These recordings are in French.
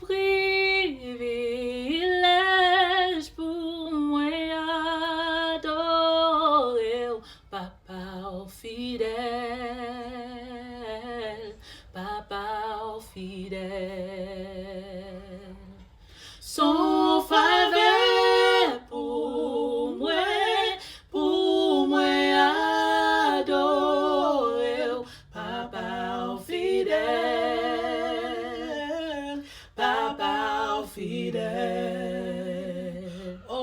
privilège pour moi adorer au Papa au fidèle, Papa au fidèle. Son faveur pour moi adorer au Papa au fidèle, Papa au fidèle. Oh,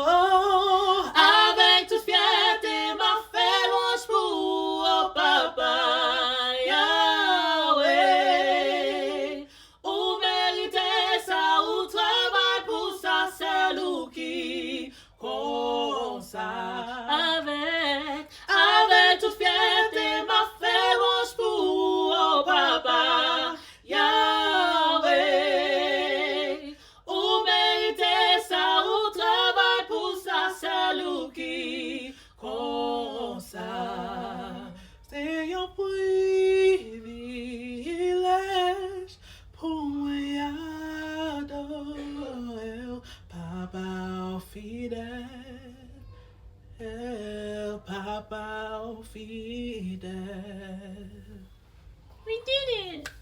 oh, avec toute fierté m'a fait louange pour oh, Papa Yahweh. Ou méritez ça, ou travail pour ça, c'est nous qui comme ça. Avec toute fierté m'a fait louange pour oh, Papa Yahweh. Ou méritez ça, ou travail pour ça, c'est nous qui comme ça. C'est un privilège pour moi adorer Papa fidèle, Papa fidèle. We did it!